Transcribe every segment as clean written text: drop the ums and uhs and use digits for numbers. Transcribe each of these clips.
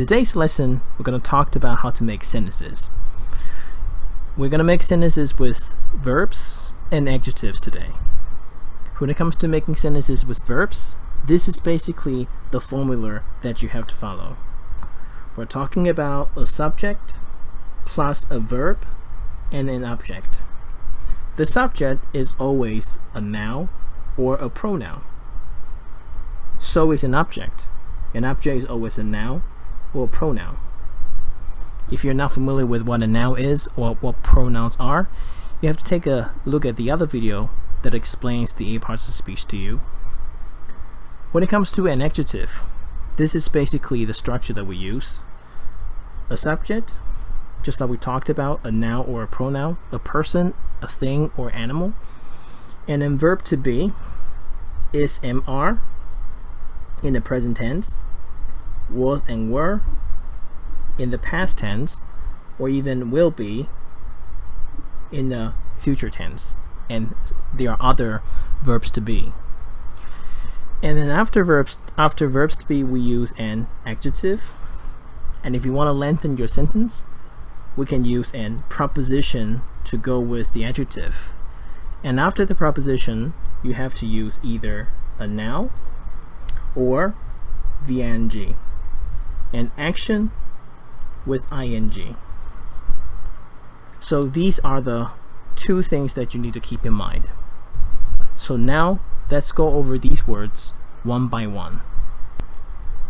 today's lesson, we're going to talk about how to make sentences. We're going to make sentences with verbs and adjectives today. When it comes to making sentences with verbs, this is basically the formula that you have to follow. We're talking about a subject plus a verb and an object. The subject is always a noun or a pronoun. So is an object. An object is always a noun or a pronoun. If you're not familiar with what a noun is or what pronouns are, you have to take a look at the other video that explains the 8 parts of speech to you. When it comes to an adjective, this is basically the structure that we use. A subject, just like we talked about, a noun or a pronoun, a person, a thing or animal. And then verb to be is MR in the present tense, was and were in the past tense, or even will be in the future tense. And there are other verbs to be. And then after verbs to be, we use an adjective. And if you want to lengthen your sentence, we can use an preposition to go with the adjective. And after the preposition, you have to use either a noun or the ing, an action with ing. So these are the 2 things that you need to keep in mind. So now let's go over these words one by one.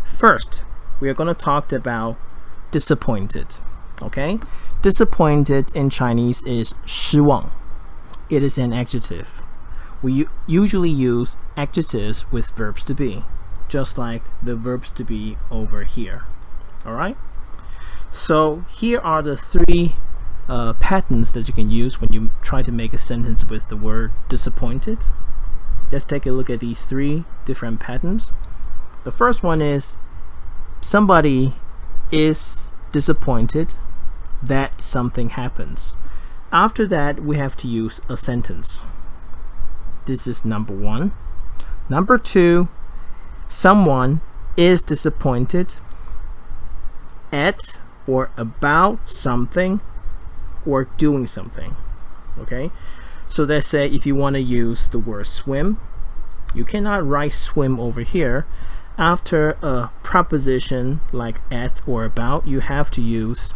First, we are going to talk about disappointed. Okay? Disappointed in Chinese is 失望. It is an adjective. We usually use adjectives with verbs to be, just like the verbs to be over here. Alright? So here are the 3 patterns that you can use when you try to make a sentence with the word disappointed. Let's take a look at these 3 different patterns. The first one is somebody is disappointed that something happens. After that, we have to use a sentence. This is number 1. Number 2, someone is disappointed at or about something or doing something. Okay? So let's say if you want to use the word swim, you cannot write swim over here. After a preposition like at or about, you have to use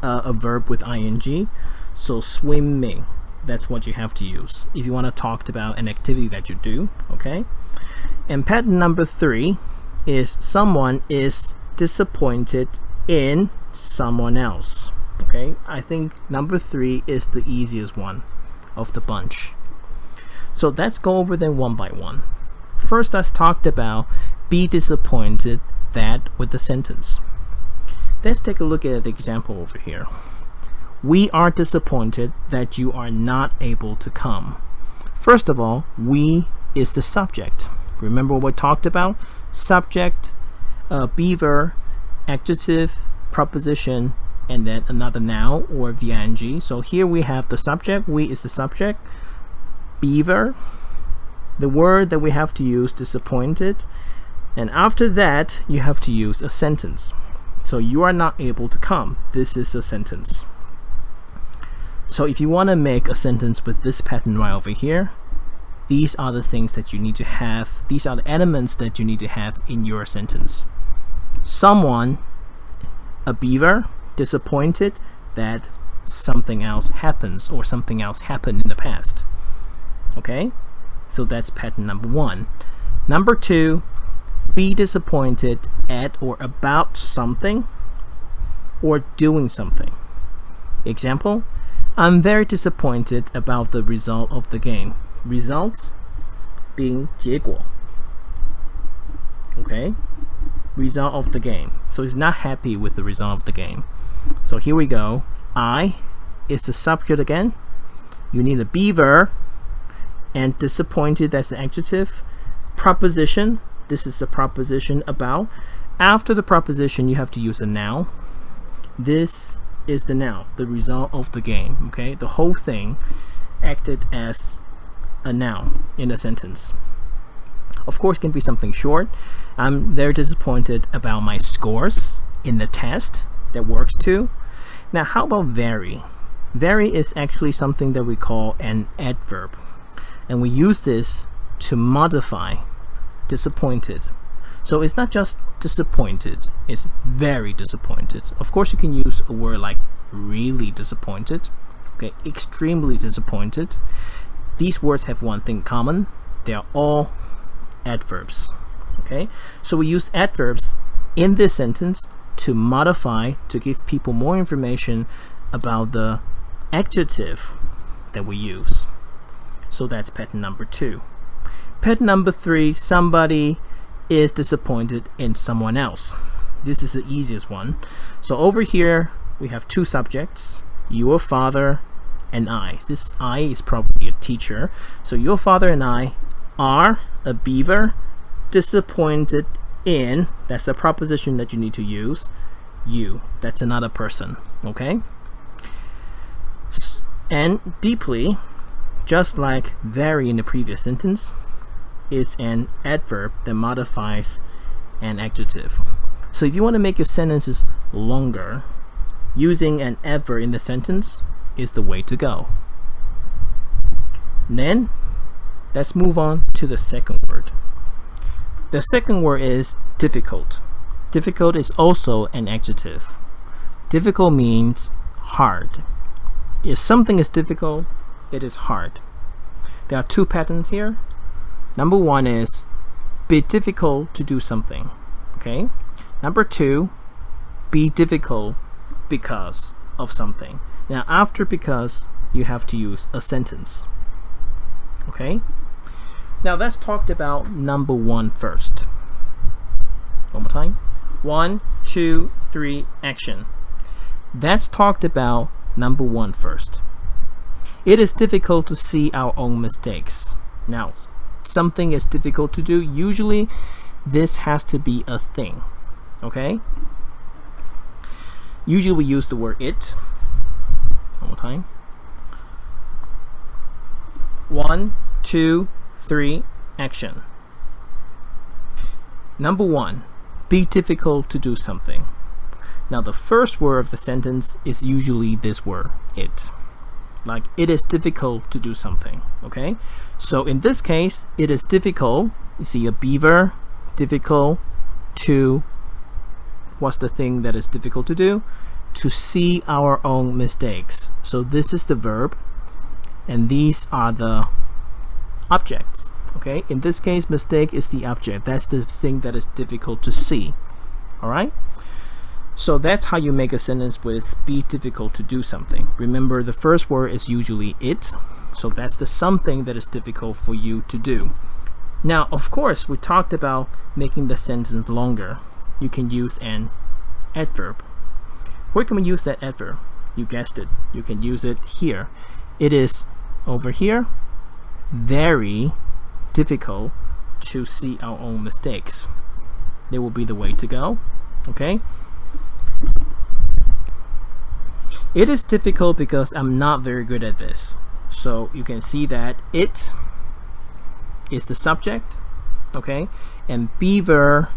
a verb with ing. So swimming, that's what you have to use if you want to talk about an activity that you do. Okay? And pattern number 3 is someone is disappointed in someone else. Okay? I think number 3 is the easiest one of the bunch. So let's go over them one by one. First, let's talk about be disappointed that with the sentence. Let's take a look at the example over here. We are disappointed that you are not able to come. First of all, we is the subject. Remember what we talked about? Subject, beaver, adjective, preposition, and then another noun or the ing. So here we have the subject. We is the subject. Beaver, the word that we have to use, disappointed. And after that, you have to use a sentence. So you are not able to come. This is a sentence. So if you want to make a sentence with this pattern right over here, these are the things that you need to have. These are the elements that you need to have in your sentence. Someone, a beaver, disappointed that something else happens or something else happened in the past. Okay? So that's pattern number 1. Number 2, be disappointed at or about something or doing something. Example, I'm very disappointed about the result of the game. Result being 结果. Okay? Result of the game. So he's not happy with the result of the game. So here we go. I is the subject again. You need a beaver. And disappointed, that's the adjective. Preposition, this is the preposition about. After the preposition, you have to use a noun. This is the noun, the result of the game. Okay, the whole thing acted as a noun in a sentence. Of course, it can be something short. I'm very disappointed about my scores in the test that works too. Now, how about very? Very is actually something that we call an adverb, and we use this to modify disappointed. So it's not just disappointed, it's very disappointed. Of course, you can use a word like really disappointed, okay, extremely disappointed. These words have one thing in common. They are all adverbs, okay? So we use adverbs in this sentence to modify, to give people more information about the adjective that we use. So that's pattern number 2. Pattern number 3, somebody is disappointed in someone else. This is the easiest one. So over here, we have 2 subjects, your father and I. This I is probably a teacher. So your father and I are a beaver disappointed in, that's a proposition that you need to use, you. That's another person, okay? And deeply, just like very in the previous sentence, it's an adverb that modifies an adjective. So if you want to make your sentences longer, using an adverb in the sentence is the way to go. And then let's move on to the second word. The second word is difficult. Difficult is also an adjective. Difficult means hard. If something is difficult, it is hard. There are 2 patterns here. Number 1 is be difficult to do something, okay? Number 2, be difficult because of something. Now after because, you have to use a sentence, okay? Now let's talk about number 1 first. One more time. 1, 2, 3, action. Let's talk about number 1 first. It is difficult to see our own mistakes. Now, something is difficult to do. Usually, this has to be a thing, okay? Usually, we use the word it. One more time. 1, 2, 3, action. Number 1, be difficult to do something. Now, the first word of the sentence is usually this word, it. Like, it is difficult to do something, okay? So in this case, it is difficult. You see a beaver, difficult to, what's the thing that is difficult to do? To see our own mistakes. So this is the verb, and these are the objects, okay? In this case, mistake is the object. That's the thing that is difficult to see, all right? So that's how you make a sentence with be difficult to do something. Remember, the first word is usually it. So that's the something that is difficult for you to do. Now, of course, we talked about making the sentence longer. You can use an adverb. Where can we use that adverb? You guessed it. You can use it here. It is over here, very difficult to see our own mistakes. They will be the way to go, okay? It is difficult because I'm not very good at this. So you can see that it is the subject, okay? And beaver,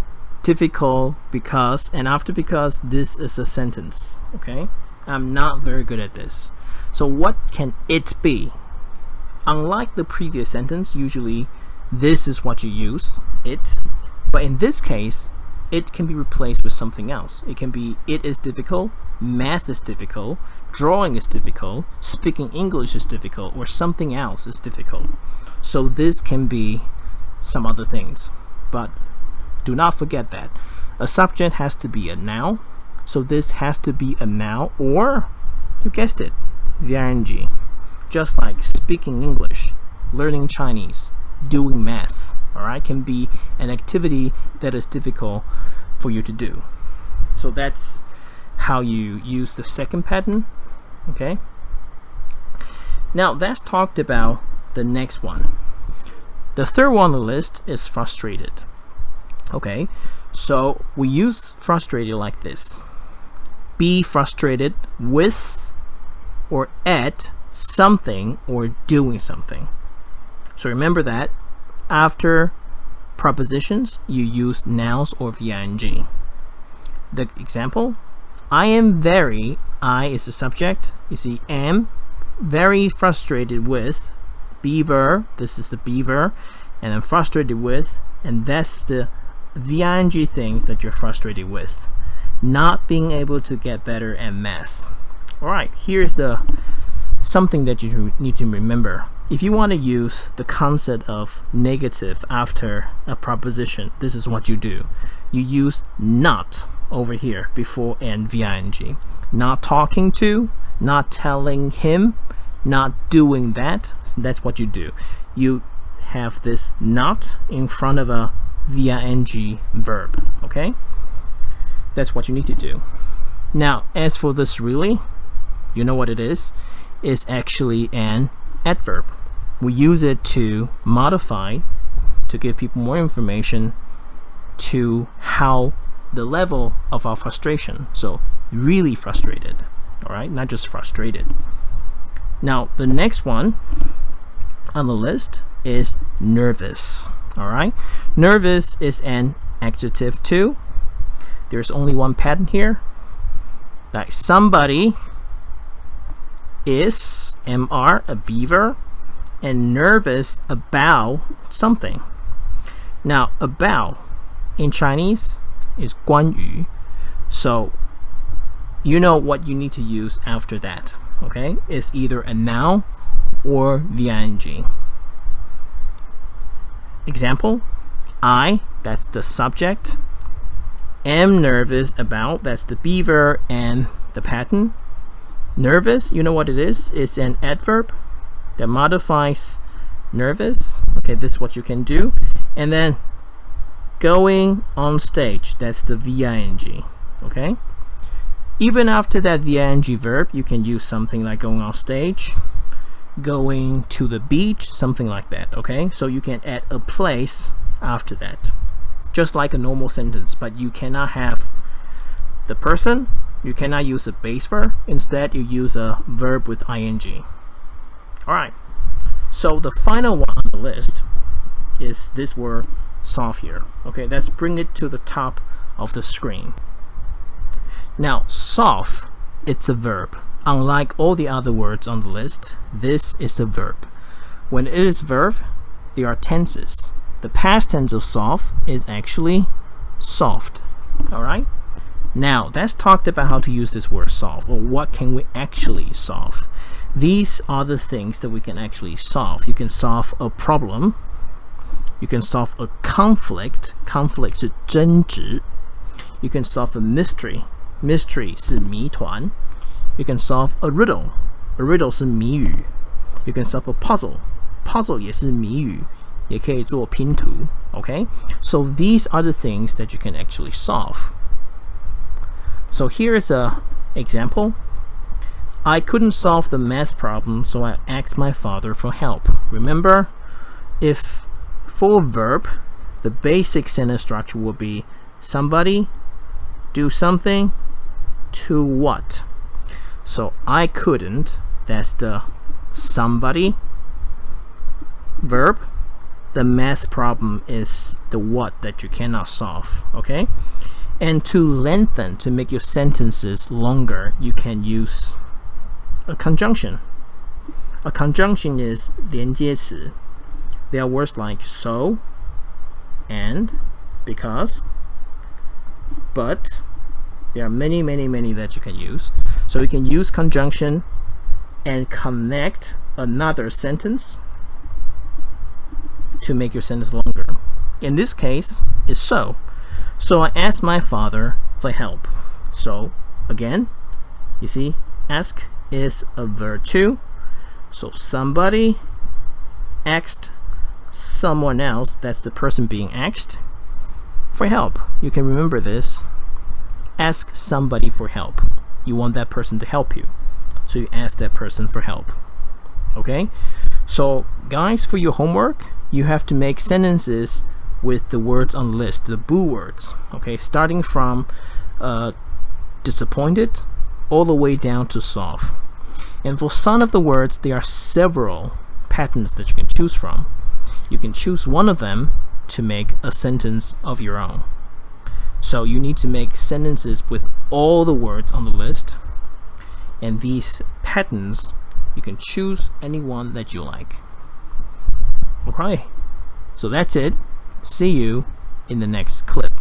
difficult because, and after because, this is a sentence, okay? I'm not very good at this. So what can it be? Unlike the previous sentence, usually this is what you use, it. But in this case, it can be replaced with something else. It can be it is difficult, math is difficult, drawing is difficult, speaking English is difficult, or something else is difficult. So this can be some other things. But do not forget that a subject has to be a noun. So this has to be a noun, or you guessed it, the ing. Just like speaking English, learning Chinese, doing math, all right, can be an activity that is difficult for you to do. So that's how you use the second pattern, okay? Now let's talk about the next one. The third one on the list is frustrated. Okay, so we use frustrated like this. Be frustrated with or at something or doing something. So remember that after propositions, you use nouns or the ing. the example. I am very, I is the subject. You see, am very frustrated with beaver. This is the beaver. And I'm frustrated with, and that's the VING things that you're frustrated with. Not being able to get better at math. Alright, here's something that you need to remember. If you want to use the concept of negative after a proposition, this is what you do. You use not over here before and VING. Not talking to, not telling him, not doing that. That's what you do. You have this not in front of a VING verb. Okay? That's what you need to do. Now, as for this really, you know what it is? It's actually an adverb. We use it to modify, to give people more information to how the level of our frustration. So really frustrated, all right? Not just frustrated. Now, the next one on the list is nervous, all right? Nervous is an adjective too. There's only one pattern here. Like somebody is, MR, a beaver, and nervous about something. Now, about in Chinese is 关于. So, you know what you need to use after that, okay? It's either a noun or VING. Example, I, that's the subject, am nervous about, that's the beaver and the pattern. Nervous, you know what it is? It's an adverb that modifies nervous. Okay, this is what you can do. And then going on stage, that's the VING. Okay? Even after that VING verb, you can use something like going on stage, going to the beach, something like that. Okay? So you can add a place after that. Just like a normal sentence, but you cannot have the person. You cannot use a base verb. Instead, you use a verb with ing. Alright, so the final one on the list is this word solve here. Okay, let's bring it to the top of the screen. Now, solve, it's a verb. Unlike all the other words on the list, this is a verb. When it is verb, there are tenses. The past tense of solve is actually solved. Alright? Now, let's talk about how to use this word solve, or what can we actually solve. These are the things that we can actually solve. You can solve a problem. You can solve a conflict. Conflict 是争执. You can solve a mystery. Mystery 是谜团. You can solve a riddle. A riddle 是谜语. You can solve a puzzle. Puzzle 也是谜语，也可以做拼图. Okay? So these are the things that you can actually solve. So here is an example. I couldn't solve the math problem, so I asked my father for help. Remember, if for a verb, the basic sentence structure will be somebody, do something, to what? So I couldn't, that's the somebody verb. The math problem is the what that you cannot solve, okay? And to lengthen, to make your sentences longer, you can use a conjunction. A conjunction is 连接词. There are words like so, and, because, but. There are many that you can use. So you can use conjunction and connect another sentence to make your sentence longer. In this case, it's so. So I asked my father for help. So again, you see, ask is a verb too. So somebody asked someone else, that's the person being asked, for help. You can remember this. Ask somebody for help. You want that person to help you. So you ask that person for help. Okay? So guys, for your homework, you have to make sentences with the words on the list, the boo words. Okay? Starting from disappointed all the way down to solve. And for some of the words, there are several patterns that you can choose from. You can choose one of them to make a sentence of your own. So So you need to make sentences with all the words on the list. And these patterns, you can choose any one that you like. Okay, so that's it. See you in the next clip.